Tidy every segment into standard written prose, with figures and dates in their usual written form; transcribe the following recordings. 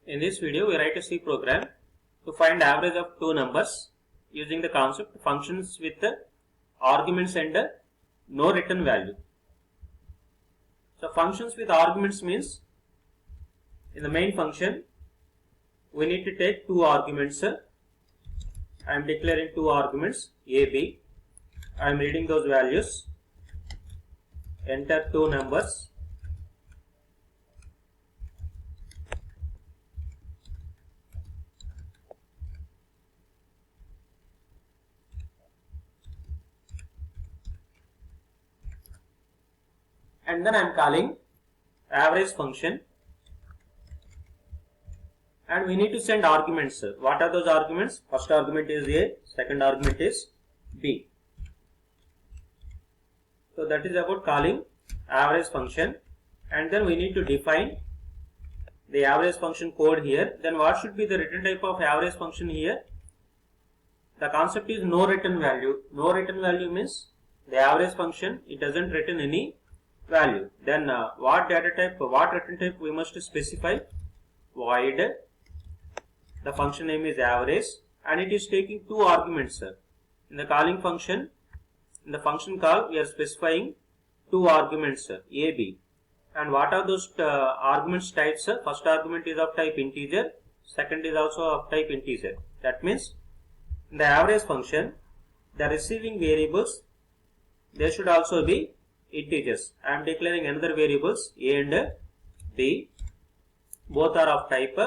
In this video, we write a C program to find average of two numbers using the concept functions with arguments and no return value. So functions with arguments means in the main function we need to take two arguments. I am declaring two arguments A, B. I am reading those values. Enter two numbers. And then I am calling average function, and we need to send arguments. What are those arguments? First argument is A, second argument is B. So that is about calling average function, and then we need to define the average function code here. Then what should be the return type of average function here? The concept is no return value. No return value means the average function, it doesn't return any value. Then what return type we must specify? Void. The function name is average, and it is taking two arguments. In the calling function, in the function call, we are specifying two arguments A, B. And what are those arguments types? First argument is of type integer, second is also of type integer. That means in the average function, the receiving variables, they should also be integers. I am declaring another variables A and B. Both are of type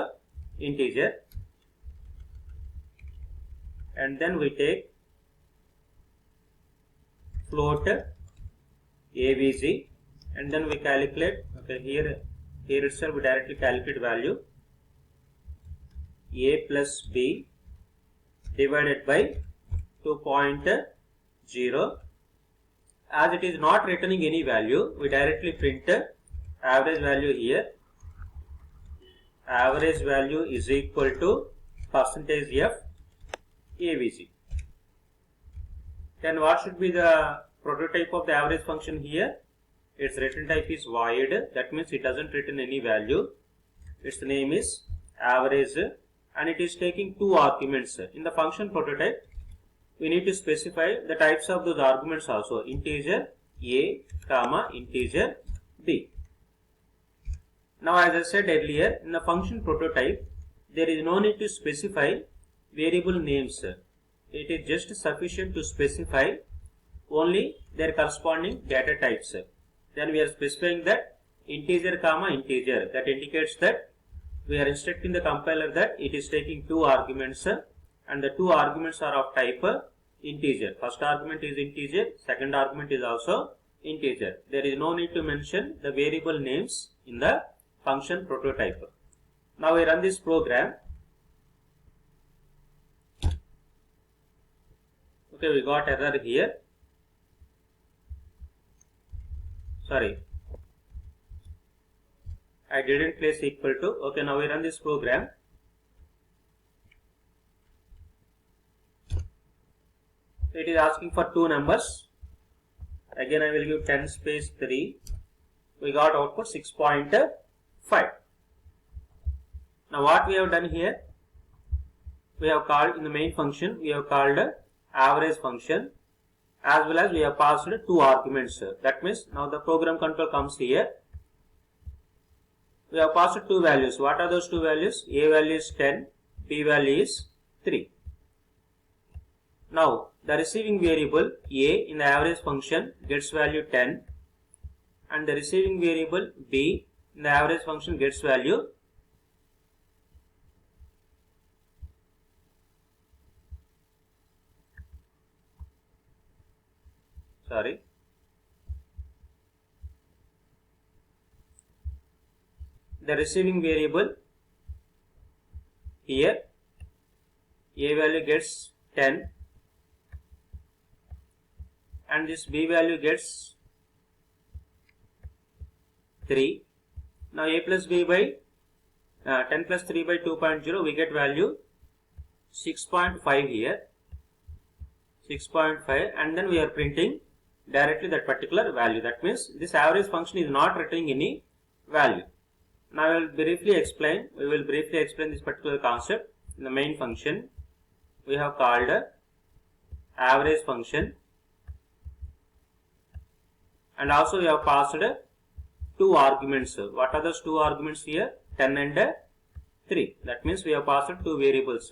integer. And then we take float AVG, and then we calculate. Okay, here itself we directly calculate value A plus B divided by 2.0. As it is not returning any value, we directly print average value here. Average value is equal to percentage of AVG. Then what should be the prototype of the average function here? Its return type is void. That means it doesn't return any value. Its name is average, and it is taking two arguments. In the function prototype, we need to specify the types of those arguments also. Integer A, comma, integer B. Now as I said earlier, in the function prototype, there is no need to specify variable names. It is just sufficient to specify only their corresponding data types. Then we are specifying that integer comma integer. That indicates that we are instructing the compiler that it is taking two arguments, and the two arguments are of type integer. First argument is integer, second argument is also integer. There is no need to mention the variable names in the function prototype. Now we run this program. Okay, we got error here. Sorry, I didn't place equal to. Okay, now we run this program. It is asking for two numbers. Again, I will give 10 space 3. We got output 6.5. Now what we have done here? We have called in the main function, we have called average function, as well as we have passed two arguments. That means now the program control comes here. We have passed two values. What are those two values? A value is 10, B value is 3. Now the receiving variable A in the average function gets value 10, and the receiving variable B in the average function gets value . Sorry, the receiving variable here A value gets 10, and this B value gets 3. Now A plus B by 10 plus 3 by 2.0, we get value 6.5 here, 6.5, and then we are printing directly that particular value. That means this average function is not returning any value. Now we will briefly explain this particular concept. In the main function we have called average function, and also we have passed two arguments. What are those two arguments here? 10 and 3. That means we have passed two variables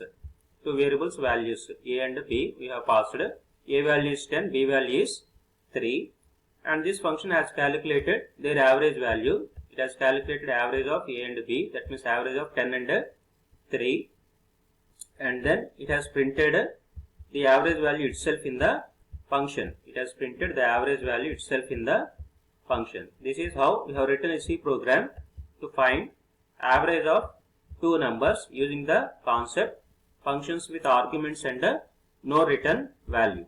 values a and b. We have passed a value is 10, b value is 3, and this function has calculated their average value. It has calculated average of a and b, that means average of 10 and 3, and then it has printed the average value itself in the function. It has printed the average value itself in the function. This is how we have written a C program to find average of two numbers using the concept functions with arguments and no return value.